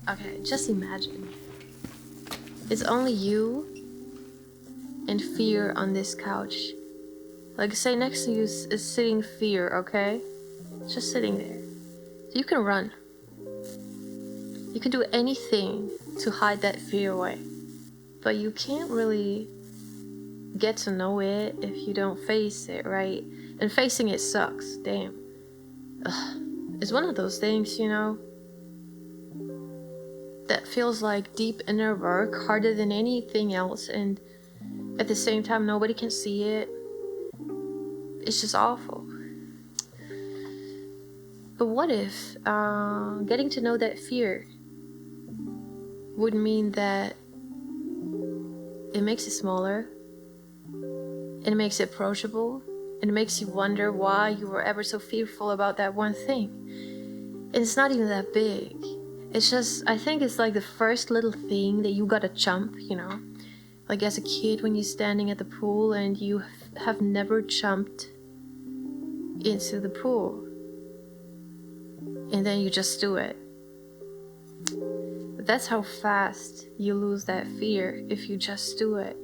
Okay, just imagine. It's only you and fear on this couch. Like, say next to you is sitting fear, okay? Just sitting there. So you can run. You can do anything to hide that fear away. But you can't really get to know it if you don't face it, right? And facing it sucks, damn. Ugh. It's one of those things, that feels like deep inner work, harder than anything else, and at the same time nobody can see it. It's just awful. But what if getting to know that fear would mean that it makes it smaller, and it makes it approachable, and it makes you wonder why you were ever so fearful about that one thing. And it's not even that big. It's just, I think it's like the first little thing that you gotta jump, Like as a kid when you're standing at the pool and you have never jumped into the pool. And then you just do it. But that's how fast you lose that fear if you just do it.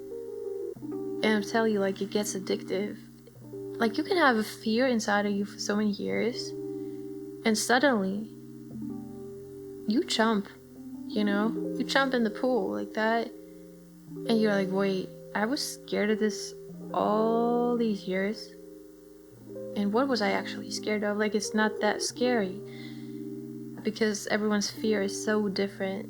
And I'm telling you, like, it gets addictive. Like, you can have a fear inside of you for so many years, and suddenly you jump, you jump in the pool like that, and you're like, wait, I was scared of this all these years, and what was I actually scared of? Like, it's not that scary, because everyone's fear is so different.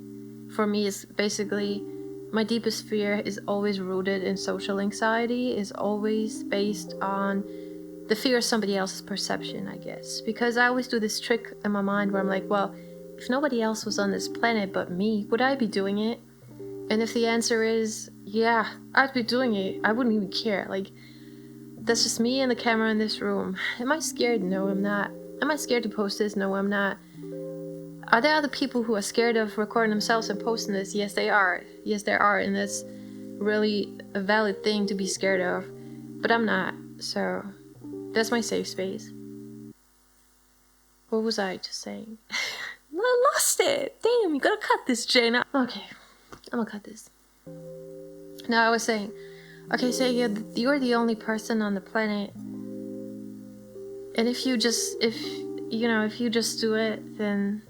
For me, it's basically, my deepest fear is always rooted in social anxiety, is always based on the fear of somebody else's perception, I guess. Because I always do this trick in my mind where I'm like, well, if nobody else was on this planet but me, would I be doing it? And if the answer is, yeah, I'd be doing it, I wouldn't even care. Like, that's just me and the camera in this room. Am I scared? No, I'm not. Am I scared to post this? No, I'm not. Are there other people who are scared of recording themselves and posting this? Yes, they are. Yes, there are. And that's really a valid thing to be scared of. But I'm not. So that's my safe space. What was I just saying? I lost it. Damn, you gotta cut this, Jnah. Okay, I'm gonna cut this. Now I was saying, okay, so you're the only person on the planet. And if you just do it, then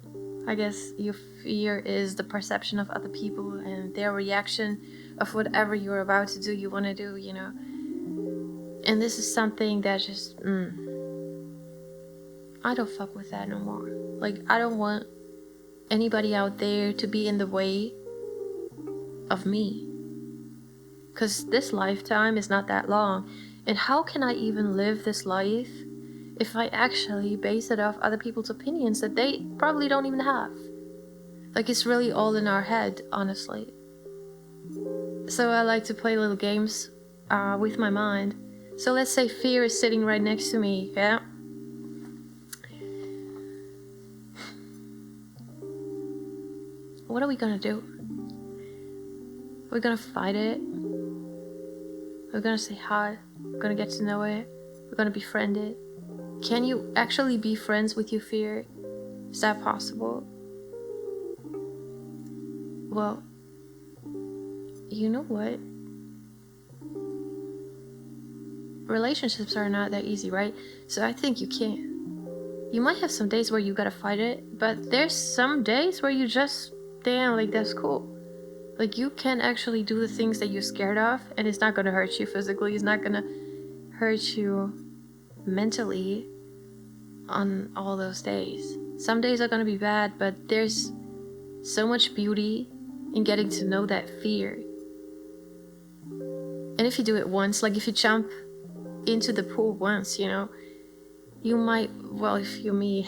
I guess your fear is the perception of other people and their reaction of whatever you're about to do, you want to do, And this is something that just, I don't fuck with that no more. Like, I don't want anybody out there to be in the way of me. Because this lifetime is not that long. And how can I even live this life if I actually base it off other people's opinions that they probably don't even have? Like, it's really all in our head, honestly. So I like to play little games with my mind. So let's say fear is sitting right next to me, yeah? What are we gonna do? We're gonna fight it. We're gonna say hi. We're gonna get to know it. We're gonna befriend it. Can you actually be friends with your fear? Is that possible? Well, you know what? Relationships are not that easy, right? So I think you can. You might have some days where you gotta fight it, but there's some days where you just, damn, like, that's cool. Like, you can actually do the things that you're scared of, and it's not gonna hurt you physically, it's not gonna hurt you mentally on all those days. Some days are gonna be bad, but there's so much beauty in getting to know that fear. And if you do it once, like if you jump into the pool once, you might, well, if you're me,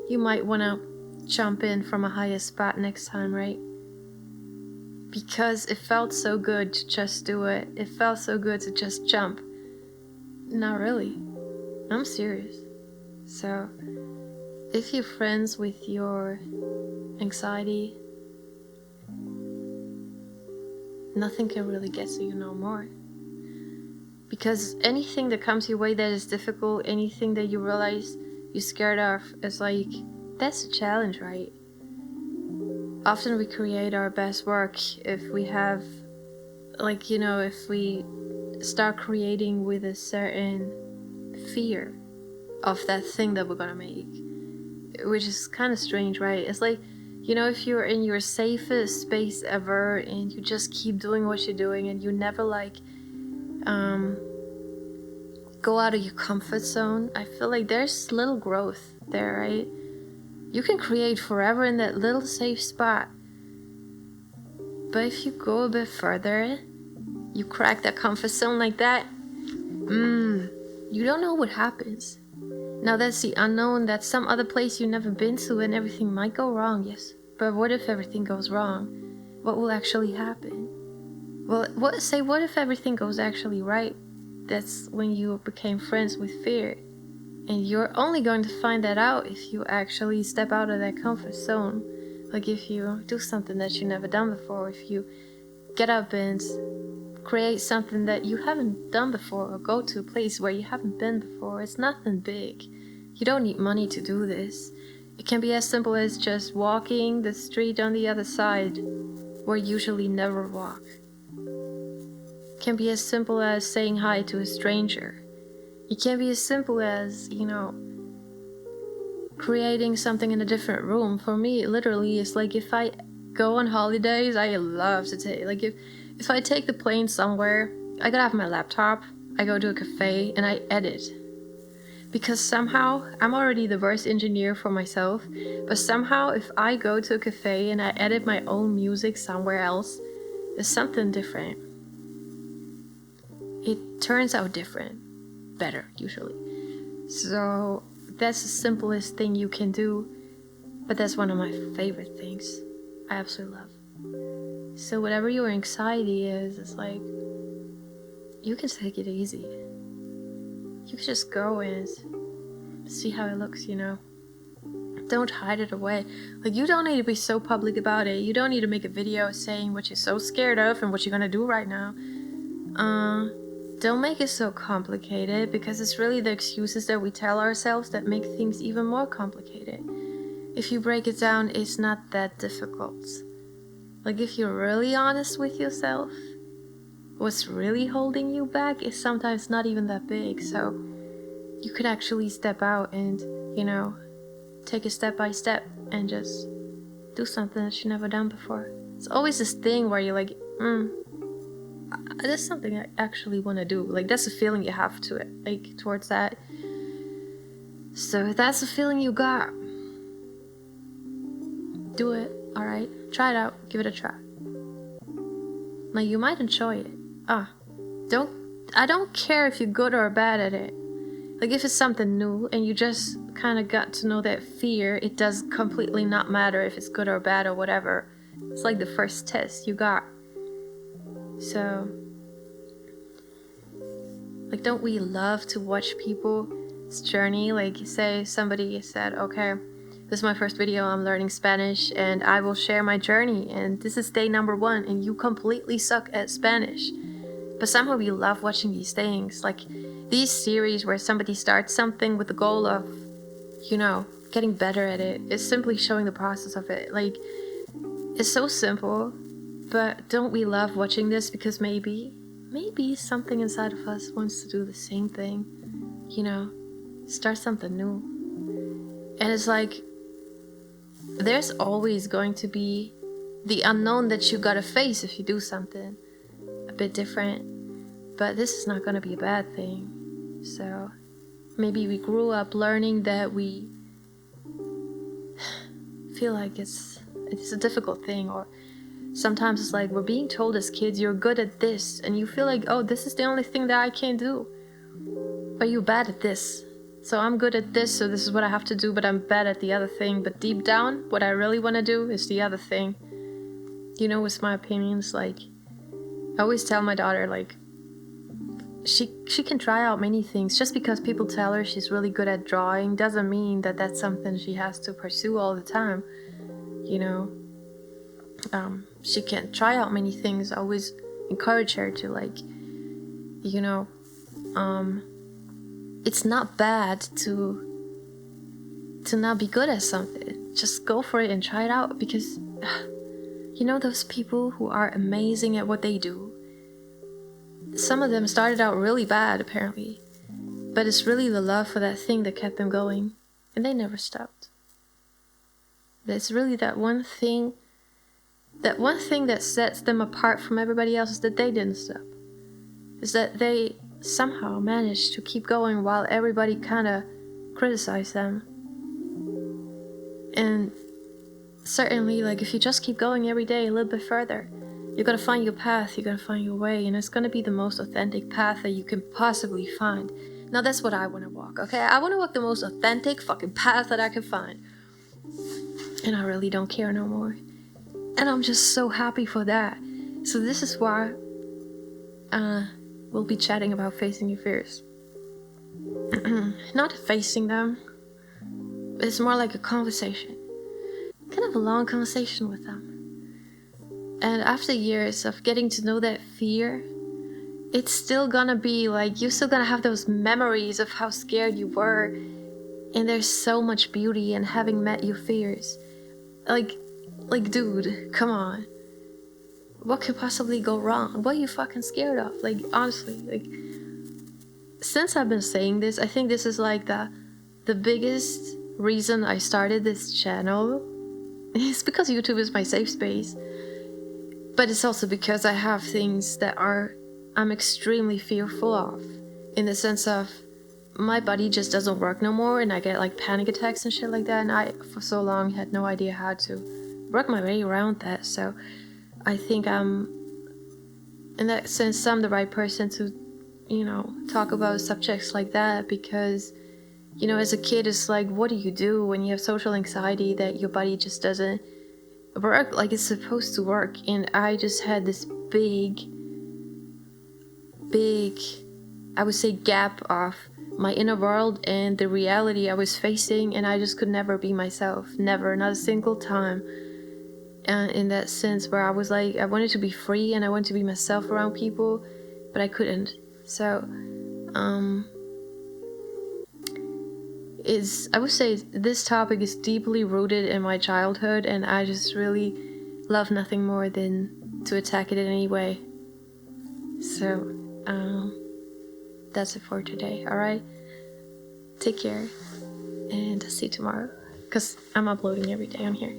you might want to jump in from a higher spot next time, right? Because it felt so good to just do it. It felt so good to just jump. Not really. I'm serious. So, if you're friends with your anxiety, nothing can really get to you no more. Because anything that comes your way that is difficult, anything that you realize you're scared of, is like, that's a challenge, right? often we create our best work if we have, like, if we start creating with a certain fear of that thing that we're gonna make, which is kind of strange, right? It's like, if you're in your safest space ever and you just keep doing what you're doing and you never go out of your comfort zone, I feel like there's little growth there, right? You can create forever in that little safe spot, but if you go a bit further, you crack that comfort zone like that, you don't know what happens. Now that's the unknown, that's some other place you've never been to, and everything might go wrong, yes. But what if everything goes wrong? What will actually happen? Well, what if everything goes actually right? That's when you became friends with fear. And you're only going to find that out if you actually step out of that comfort zone. Like if you do something that you've never done before, if you get up and create something that you haven't done before, or go to a place where you haven't been before. It's nothing big. You don't need money to do this. It can be as simple as just walking the street on the other side where you usually never walk. It can be as simple as saying hi to a stranger. It can be as simple as, creating something in a different room. For me, literally, it's like if I go on holidays, I love to take, like if I take the plane somewhere, I gotta have my laptop, I go to a cafe, and I edit. Because somehow, I'm already the worst engineer for myself, but somehow if I go to a cafe and I edit my own music somewhere else, there's something different. It turns out different. Better, usually. So, that's the simplest thing you can do, but that's one of my favorite things I absolutely love. So whatever your anxiety is, it's like, you can take it easy. You can just go and see how it looks, Don't hide it away. Like, you don't need to be so public about it. You don't need to make a video saying what you're so scared of and what you're gonna do right now. Don't make it so complicated, because it's really the excuses that we tell ourselves that make things even more complicated. If you break it down, it's not that difficult. Like, if you're really honest with yourself, what's really holding you back is sometimes not even that big. So you could actually step out and, take it step by step and just do something that you've never done before. It's always this thing where you're like, that's something I actually want to do. Like, that's a feeling you have to it, like, towards that. So if that's the feeling you got, do it. Alright, try it out, give it a try. Like, you might enjoy it. I don't care if you're good or bad at it. Like, if it's something new and you just kind of got to know that fear, it does completely not matter if it's good or bad or whatever. It's like the first test you got. So, like, don't we love to watch people's journey? Like, say somebody said, okay, this is my first video, I'm learning Spanish, and I will share my journey, and this is day number 1, and you completely suck at Spanish. But somehow we love watching these things, like these series where somebody starts something with the goal of, getting better at it. It's simply showing the process of it. Like, it's so simple, but don't we love watching this because maybe something inside of us wants to do the same thing, start something new. And it's like, there's always going to be the unknown that you gotta face if you do something a bit different. But this is not gonna be a bad thing. So maybe we grew up learning that we feel like it's a difficult thing, or sometimes it's like we're being told as kids, you're good at this, and you feel like, oh, this is the only thing that I can do. But you're bad at this. So I'm good at this, so this is what I have to do, but I'm bad at the other thing. But deep down, what I really want to do is the other thing. With my opinions, like, I always tell my daughter, like, she can try out many things. Just because people tell her she's really good at drawing doesn't mean that that's something she has to pursue all the time. She can try out many things. I always encourage her to, like, it's not bad to not be good at something. Just go for it and try it out, because You know those people who are amazing at what they do? Some of them started out really bad, apparently. But it's really the love for that thing that kept them going. And they never stopped. It's really that one thing that sets them apart from everybody else is that they didn't stop. Is that they somehow managed to keep going while everybody kind of criticized them. And certainly, like, if you just keep going every day a little bit further, you're gonna find your path, you're gonna find your way, and it's gonna be the most authentic path that you can possibly find. Now that's what I wanna walk, okay? I wanna walk the most authentic fucking path that I can find. And I really don't care no more. And I'm just so happy for that. So this is why we'll be chatting about facing your fears. Not facing them. It's more like a conversation. Kind of a long conversation with them. And after years of getting to know that fear, it's still gonna be like, you're still gonna have those memories of how scared you were. And there's so much beauty in having met your fears. Like, dude, come on. What could possibly go wrong? What are you fucking scared of? Like, honestly, like, since I've been saying this, I think this is like the biggest reason I started this channel. It's because YouTube is my safe space. But it's also because I have things that I'm extremely fearful of. In the sense of, my body just doesn't work no more, and I get like panic attacks and shit like that, and I for so long had no idea how to work my way around that. So I think in that sense, I'm the right person to, talk about subjects like that, because, as a kid, it's like, what do you do when you have social anxiety that your body just doesn't work like it's supposed to work? And I just had this big, I would say, gap of my inner world and the reality I was facing, and I just could never be myself. Never, not a single time. And in that sense where I was like, I wanted to be free and I wanted to be myself around people, but I couldn't. So I would say this topic is deeply rooted in my childhood, and I just really love nothing more than to attack it in any way. So that's it for today. Alright, take care and see you tomorrow, because I'm uploading every day on here.